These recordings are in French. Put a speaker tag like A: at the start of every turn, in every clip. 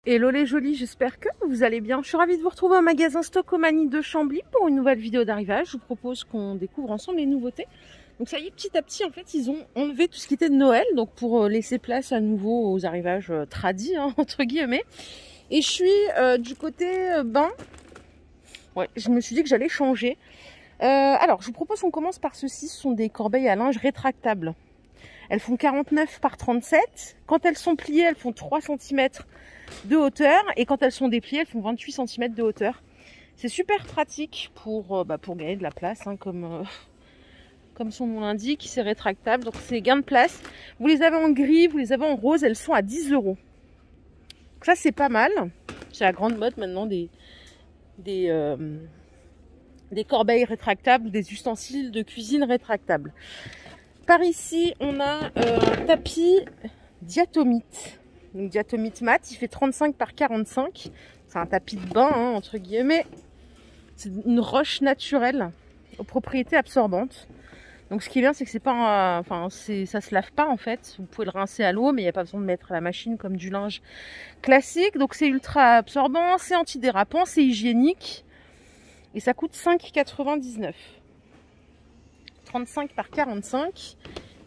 A: Hello les jolis, j'espère que vous allez bien. Je suis ravie de vous retrouver au magasin Stockomanie de Chambly pour une nouvelle vidéo d'arrivage. Je vous propose qu'on découvre ensemble les nouveautés. Donc ça y est, petit à petit, en fait, ils ont enlevé tout ce qui était de Noël, donc pour laisser place à nouveau aux arrivages tradis, hein, entre guillemets. Et je suis du côté bain. Ouais, je me suis dit que j'allais changer. Alors, je vous propose qu'on commence par ceci. Ce sont des corbeilles à linge rétractables. Elles font 49 par 37. Quand elles sont pliées, elles font 3 cm de hauteur. Et quand elles sont dépliées, elles font 28 cm de hauteur. C'est super pratique pour gagner de la place, hein, comme son nom l'indique. C'est rétractable, donc c'est gain de place. Vous les avez en gris, vous les avez en rose. Elles sont à 10 €. Donc ça, c'est pas mal. C'est la grande mode maintenant des corbeilles rétractables, des ustensiles de cuisine rétractables. Par ici, on a un tapis diatomite. Donc diatomite mat, il fait 35 par 45. C'est un tapis de bain, hein, entre guillemets. C'est une roche naturelle aux propriétés absorbantes. Donc ce qui est bien, c'est que c'est pas, ça se lave pas en fait. Vous pouvez le rincer à l'eau, mais il n'y a pas besoin de mettre à la machine comme du linge classique. Donc c'est ultra absorbant, c'est antidérapant, c'est hygiénique. Et ça coûte 5,99 €. 35 par 45.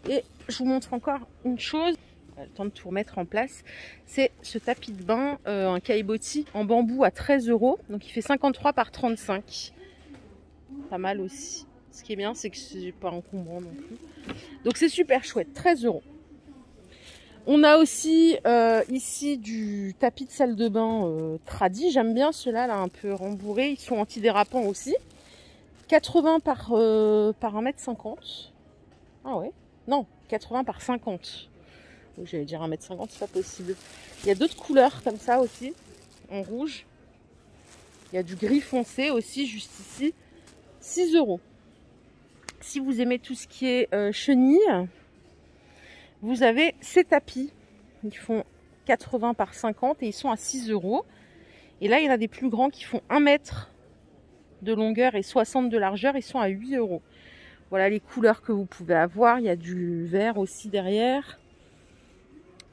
A: Et je vous montre encore une chose. Le temps de tout remettre en place. C'est ce tapis de bain, un caillebotis en bambou à 13 €. Donc il fait 53 par 35. Pas mal aussi. Ce qui est bien, c'est que c'est pas encombrant non plus. Donc c'est super chouette. 13 €. On a aussi ici du tapis de salle de bain tradi. J'aime bien ceux-là, là, un peu rembourrés. Ils sont antidérapants aussi. 80 par 1,50 m. Ah ouais? Non, 80 par 50. J'allais dire 1,50 m, c'est pas possible. Il y a d'autres couleurs comme ça aussi, en rouge. Il y a du gris foncé aussi, juste ici. 6 €. Si vous aimez tout ce qui est chenille, vous avez ces tapis. Ils font 80 par 50 et ils sont à 6 €. Et là, il y en a des plus grands qui font 1 mètre de longueur et 60 de largeur. Ils sont à 8 €. Voilà les couleurs que vous pouvez avoir. Il y a du vert aussi derrière.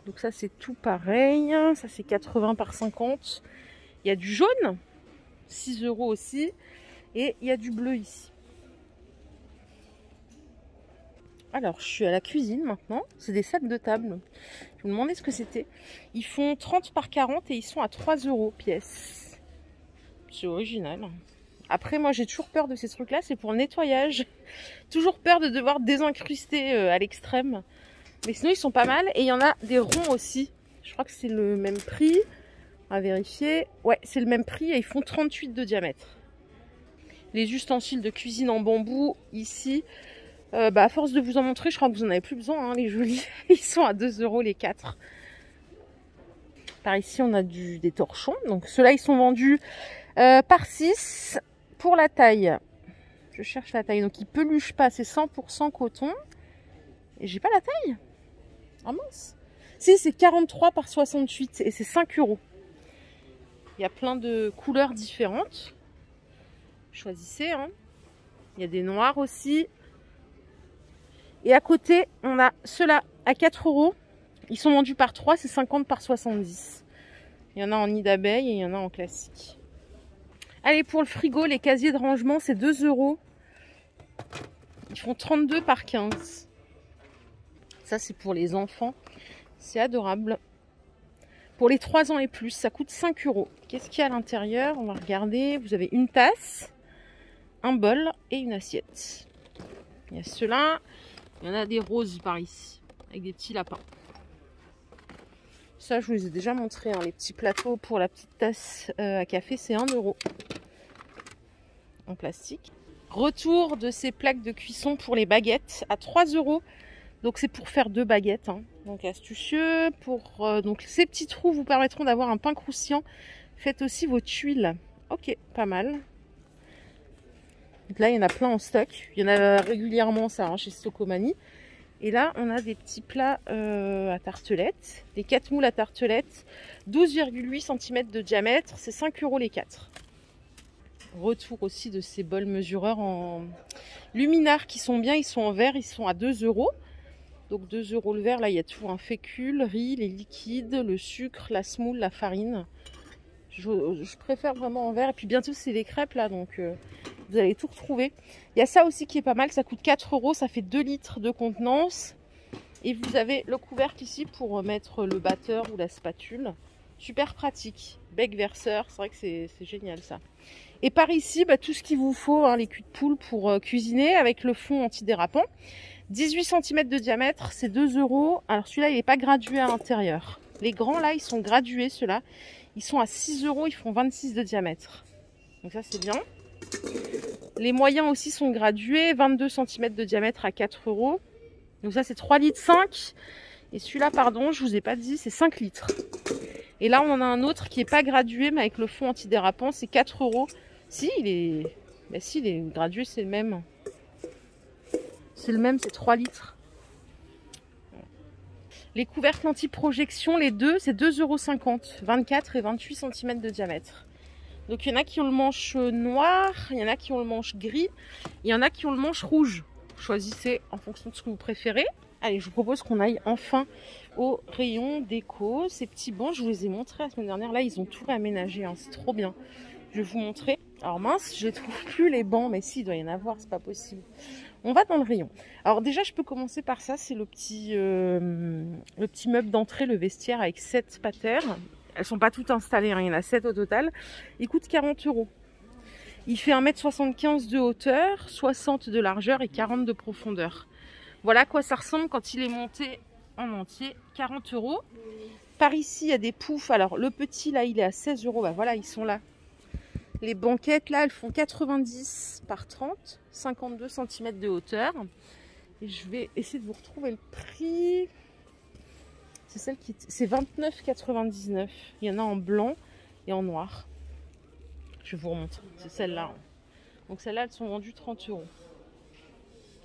A: Donc ça, c'est tout pareil. Ça, c'est 80 par 50. Il y a du jaune, 6 € aussi. Et il y a du bleu ici. Alors, je suis à la cuisine maintenant. C'est des sacs de table. Je me demandais ce que c'était. Ils font 30 par 40 et ils sont à 3 € pièce. C'est original. Après, moi, j'ai toujours peur de ces trucs-là. C'est pour le nettoyage. Toujours peur de devoir désincruster à l'extrême. Mais sinon, ils sont pas mal. Et il y en a des ronds aussi. Je crois que c'est le même prix. On va vérifier. Ouais, c'est le même prix et ils font 38 de diamètre. Les ustensiles de cuisine en bambou, ici, à force de vous en montrer, je crois que vous n'en avez plus besoin, hein, les jolis. Ils sont à 2 € les 4. Par ici, on a des torchons. Donc, ceux-là, ils sont vendus par 6 pour la taille. Je cherche la taille. Donc, ils peluchent pas. C'est 100% coton. Et j'ai pas la taille. Ah mince. Si, c'est 43 par 68 et c'est 5 €. Il y a plein de couleurs différentes. Choisissez, hein. Il y a des noirs aussi. Et à côté, on a ceux-là à 4 €. Ils sont vendus par 3, c'est 50 par 70. Il y en a en nid d'abeille et il y en a en classique. Allez, pour le frigo, les casiers de rangement, c'est 2 €. Ils font 32 par 15. Ça, c'est pour les enfants. C'est adorable. Pour les 3 ans et plus, ça coûte 5 €. Qu'est-ce qu'il y a à l'intérieur? On va regarder. Vous avez une tasse, un bol et une assiette. Il y a ceux-là. Il y en a des roses par ici, avec des petits lapins. Ça, je vous les ai déjà montré, hein, les petits plateaux pour la petite tasse à café, c'est 1 € en plastique. Retour de ces plaques de cuisson pour les baguettes à 3 €. Donc c'est pour faire 2 baguettes, hein. Donc astucieux. Donc ces petits trous vous permettront d'avoir un pain croustillant. Faites aussi vos tuiles. Ok, pas mal. Donc là, il y en a plein en stock. Il y en a régulièrement, ça, hein, chez Stockomanie. Et là, on a des petits plats à tartelettes. Des 4 moules à tartelettes. 12,8 cm de diamètre. C'est 5 € les 4. Retour aussi de ces bols mesureurs en luminaire qui sont bien. Ils sont en verre. Ils sont à 2 €. Donc 2 € le verre. Là, il y a tout, un fécule, riz, les liquides, le sucre, la semoule, la farine. Je préfère vraiment en verre. Et puis bientôt, c'est les crêpes là, donc vous allez tout retrouver. Il y a ça aussi qui est pas mal. Ça coûte 4 €. Ça fait 2 litres de contenance. Et vous avez le couvercle ici pour mettre le batteur ou la spatule. Super pratique. Bec verseur. C'est vrai que c'est génial ça. Et par ici, tout ce qu'il vous faut, hein, les culs de poule pour cuisiner avec le fond antidérapant. 18 cm de diamètre, c'est 2 €. Alors celui-là, il n'est pas gradué à l'intérieur. Les grands là, ils sont gradués, ceux-là. Ils sont à 6 €, ils font 26 de diamètre. Donc ça, c'est bien. Les moyens aussi sont gradués, 22 cm de diamètre à 4 €. Donc ça, c'est 3,5 litres. Et celui-là, pardon, je vous ai pas dit, c'est 5 litres. Et là, on en a un autre qui n'est pas gradué, mais avec le fond antidérapant, c'est 4 €. Si, il est... si, il est gradué, c'est le même. C'est le même, c'est 3 litres. Les couvercles anti-projection, les deux, c'est 2,50 €. 24 et 28 cm de diamètre. Donc il y en a qui ont le manche noir, il y en a qui ont le manche gris, il y en a qui ont le manche rouge. Choisissez en fonction de ce que vous préférez. Allez, je vous propose qu'on aille enfin au rayon déco. Ces petits bancs, je vous les ai montrés la semaine dernière. Là, ils ont tout réaménagé, hein. C'est trop bien. Je vais vous montrer. Alors mince, je ne trouve plus les bancs, mais si, il doit y en avoir, c'est pas possible. On va dans le rayon. Alors déjà, je peux commencer par ça. C'est le petit meuble d'entrée, le vestiaire avec 7 patères. Elles sont pas toutes installées, hein. Il y en a 7 au total. Il coûte 40 €. Il fait 1,75 m de hauteur, 60 de largeur et 40 de profondeur. Voilà à quoi ça ressemble quand il est monté en entier, 40 €. Par ici, il y a des poufs. Alors le petit là, il est à 16 €. Voilà, ils sont là. Les banquettes là, elles font 90 par 30, 52 cm de hauteur. Et je vais essayer de vous retrouver le prix. C'est celle qui... C'est 29,99 €. Il y en a en blanc et en noir. Je vous remontre. C'est celle-là. Donc celles-là, elles sont vendues 30 €.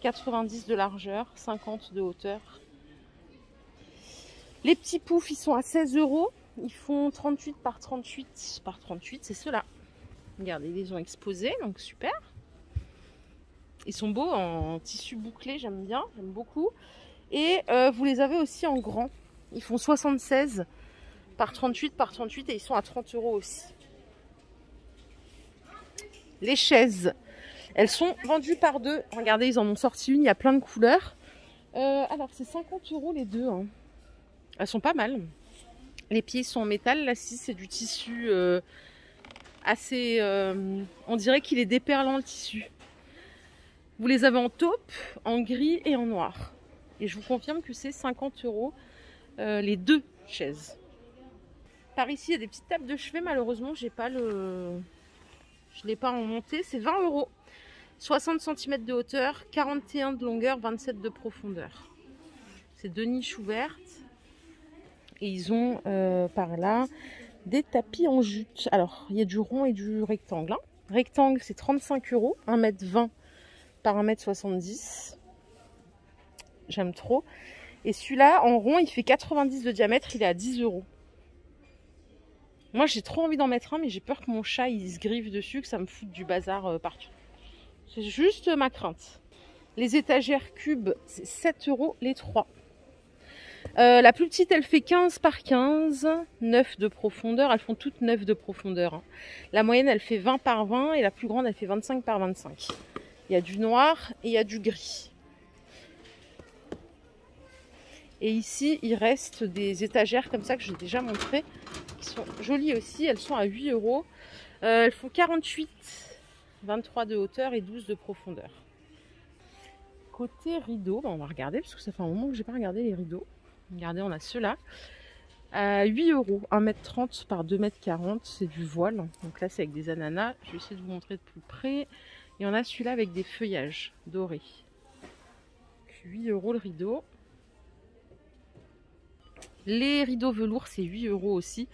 A: 90 de largeur, 50 de hauteur. Les petits poufs, ils sont à 16 €. Ils font 38 par 38 par 38. C'est ceux-là. Regardez, ils les ont exposés, donc super. Ils sont beaux en tissu bouclé, j'aime bien, j'aime beaucoup. Et vous les avez aussi en grand. Ils font 76 par 38 par 38 et ils sont à 30 € aussi. Les chaises, elles sont vendues par deux. Regardez, ils en ont sorti une, il y a plein de couleurs. Alors, c'est 50 € les deux, hein. Elles sont pas mal. Les pieds sont en métal, l'assise c'est du tissu assez... on dirait qu'il est déperlant le tissu. Vous les avez en taupe, en gris et en noir. Et je vous confirme que c'est 50 € les deux chaises. Par ici, il y a des petites tables de chevet. Malheureusement, je ne l'ai pas en montée. C'est 20 €. 60 cm de hauteur, 41 de longueur, 27 de profondeur. C'est deux niches ouvertes. Et ils ont par là des tapis en jute. Alors, il y a du rond et du rectangle, hein. Rectangle, c'est 35 €, 1,20 m par 1,70 m. J'aime trop. Et celui-là, en rond, il fait 90 de diamètre, il est à 10 €. Moi, j'ai trop envie d'en mettre un, mais j'ai peur que mon chat, il se griffe dessus, que ça me foute du bazar partout. C'est juste ma crainte. Les étagères cubes, c'est 7 € les 3. La plus petite, elle fait 15 par 15, 9 de profondeur. Elles font toutes 9 de profondeur, hein. La moyenne, elle fait 20 par 20 et la plus grande, elle fait 25 par 25. Il y a du noir et il y a du gris. Et ici, il reste des étagères comme ça que j'ai déjà montré, qui sont jolies aussi. Elles sont à 8 €. Elles font 48, 23 de hauteur et 12 de profondeur. Côté rideau, on va regarder parce que ça fait un moment que j'ai pas regardé les rideaux. Regardez, on a ceux-là. À 8 €, 1,30 m par 2,40 m, c'est du voile. Donc là, c'est avec des ananas. Je vais essayer de vous montrer de plus près. Et on a celui-là avec des feuillages dorés. 8 € le rideau. Les rideaux velours, c'est 8 € aussi.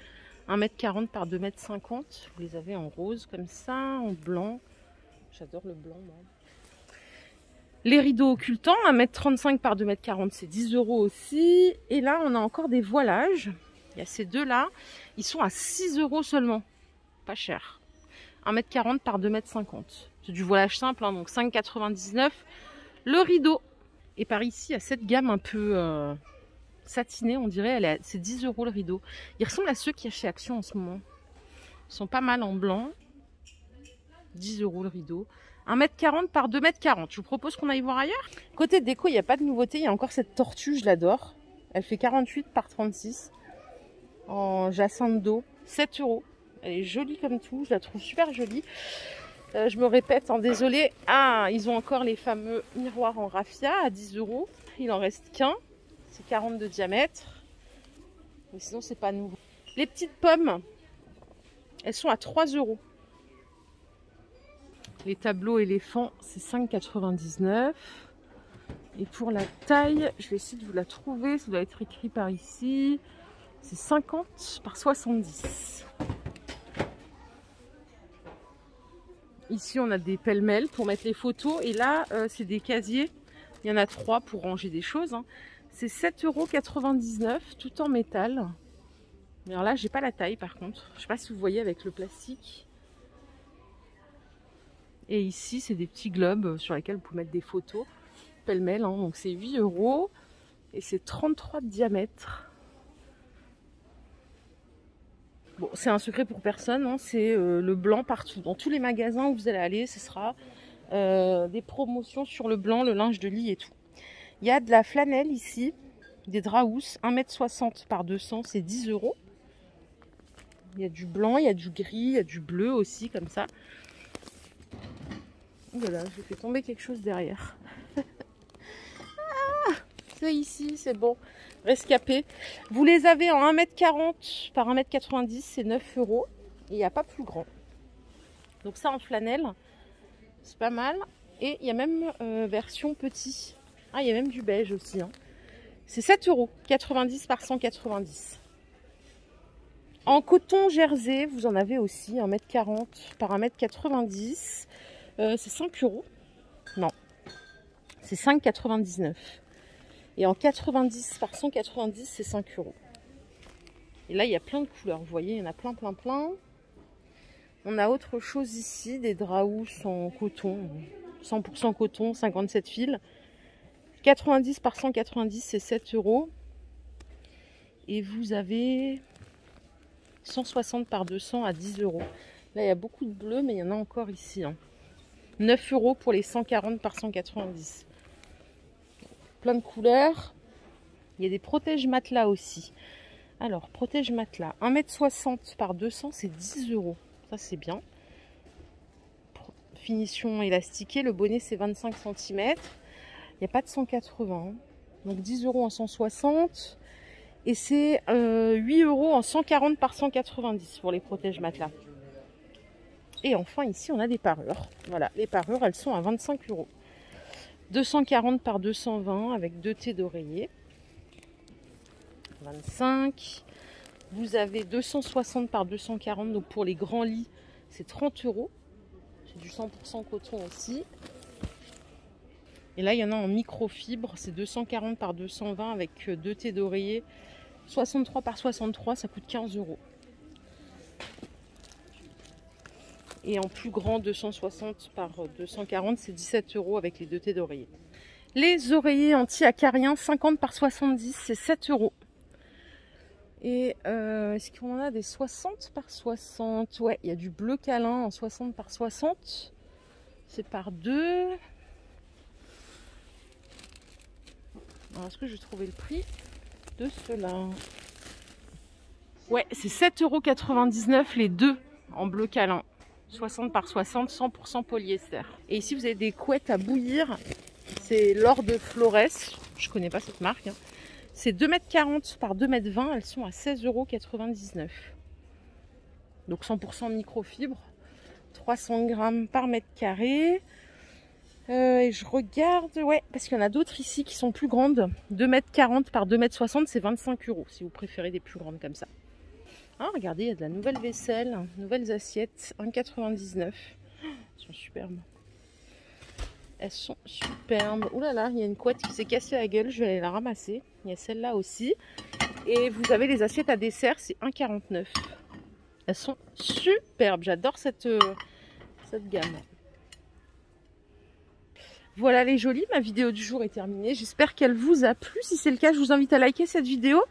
A: 1,40 m par 2,50 m. Vous les avez en rose comme ça, en blanc. J'adore le blanc, moi. Les rideaux occultants, 1,35 m par 2,40 m, c'est 10 € aussi. Et là, on a encore des voilages. Il y a ces deux-là. Ils sont à 6 € seulement. Pas cher. 1,40 m par 2,50 m. C'est du voilage simple, hein, donc 5,99 € le rideau. Et par ici, il y a cette gamme un peu satinée, on dirait. C'est 10 € le rideau. Il ressemble à ceux qu'il y a chez Action en ce moment. Ils sont pas mal en blanc. 10 € le rideau. 1,40 m par 2,40 m. Je vous propose qu'on aille voir ailleurs. Côté déco, il n'y a pas de nouveauté. Il y a encore cette tortue, je l'adore. Elle fait 48 par 36. En jacinthe d'eau. 7 €. Elle est jolie comme tout. Je la trouve super jolie. Je me répète, hein, désolé. Ah, ils ont encore les fameux miroirs en raffia à 10 €. Il en reste qu'un. C'est 40 de diamètre. Mais sinon, c'est pas nouveau. Les petites pommes, elles sont à 3 €. Les tableaux éléphants, c'est 5,99 €. Et pour la taille, je vais essayer de vous la trouver. Ça doit être écrit par ici. C'est 50 par 70. Ici, on a des pêle-mêle pour mettre les photos. Et là, c'est des casiers. Il y en a 3 pour ranger des choses. Hein. C'est 7,99 € tout en métal. Mais alors là, j'ai pas la taille par contre. Je sais pas si vous voyez avec le plastique. Et ici, c'est des petits globes sur lesquels vous pouvez mettre des photos. Pêle-mêle, hein. Donc c'est 8 €. Et c'est 33 de diamètre. Bon, c'est un secret pour personne, hein. C'est le blanc partout. Dans tous les magasins où vous allez aller, ce sera des promotions sur le blanc, le linge de lit et tout. Il y a de la flanelle ici, des draps housses, 1,60 m par 200, c'est 10 €. Il y a du blanc, il y a du gris, il y a du bleu aussi, comme ça. Voilà, j'ai fait tomber quelque chose derrière. Ah, c'est ici, c'est bon. Rescapé. Vous les avez en 1,40 m par 1,90 m, c'est 9 €. Et il n'y a pas plus grand. Donc ça en flanelle, c'est pas mal. Et il y a même version petit. Ah, il y a même du beige aussi. Hein. C'est 7 €, 90 par 190. En coton jersey, vous en avez aussi 1,40 m par 1,90 m. C'est 5 €. Non, c'est 5,99 €. Et en 90 par 190, c'est 5 €. Et là, il y a plein de couleurs. Vous voyez, il y en a plein, plein, plein. On a autre chose ici, des draps housses en coton. 100% coton, 57 fils. 90 par 190, c'est 7 €. Et vous avez 160 par 200 à 10 €. Là, il y a beaucoup de bleu, mais il y en a encore ici. Hein. 9 € pour les 140 par 190. Plein de couleurs. Il y a des protège matelas aussi. Alors, protège matelas, 1,60 m par 200, c'est 10 €. Ça, c'est bien. Finition élastiquée. Le bonnet, c'est 25 cm. Il n'y a pas de 180. Donc, 10 € en 160. Et c'est 8 € en 140 par 190 pour les protège matelas. Et enfin, ici, on a des parures. Voilà, les parures, elles sont à 25 €. 240 par 220 avec 2 T d'oreiller. 25. Vous avez 260 par 240. Donc pour les grands lits, c'est 30 €. C'est du 100% coton aussi. Et là, il y en a en microfibre. C'est 240 par 220 avec 2 T d'oreiller. 63 par 63, ça coûte 15 €. Et en plus grand, 260 par 240, c'est 17 € avec les 2 T d'oreiller. Les oreillers anti-acariens, 50 par 70, c'est 7 €. Et est-ce qu'on en a des 60 par 60? Ouais, il y a du bleu câlin en 60 par 60. C'est par 2. Alors, est-ce que je vais trouver le prix de ceux-là? Ouais, c'est 7,99 € les deux en bleu câlin. 60 par 60, 100% polyester. Et ici, vous avez des couettes à bouillir. C'est l'or de Flores. Je connais pas cette marque. Hein. C'est 2,40 m par 2,20 m. Elles sont à 16,99 €. Donc 100% microfibre. 300 grammes par mètre carré. Et je regarde, ouais, parce qu'il y en a d'autres ici qui sont plus grandes. 2,40 m par 2,60 m, c'est 25 € si vous préférez des plus grandes comme ça. Ah, regardez, il y a de la nouvelle vaisselle, nouvelles assiettes, 1,99 €. Elles sont superbes. Elles sont superbes. Ouh là là, il y a une couette qui s'est cassée la gueule, je vais aller la ramasser. Il y a celle-là aussi. Et vous avez les assiettes à dessert, c'est 1,49 €. Elles sont superbes, j'adore cette gamme. Voilà les jolis, ma vidéo du jour est terminée. J'espère qu'elle vous a plu. Si c'est le cas, je vous invite à liker cette vidéo.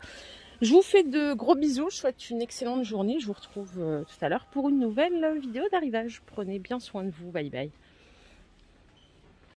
A: Je vous fais de gros bisous. Je souhaite une excellente journée. Je vous retrouve tout à l'heure pour une nouvelle vidéo d'arrivage. Prenez bien soin de vous. Bye bye.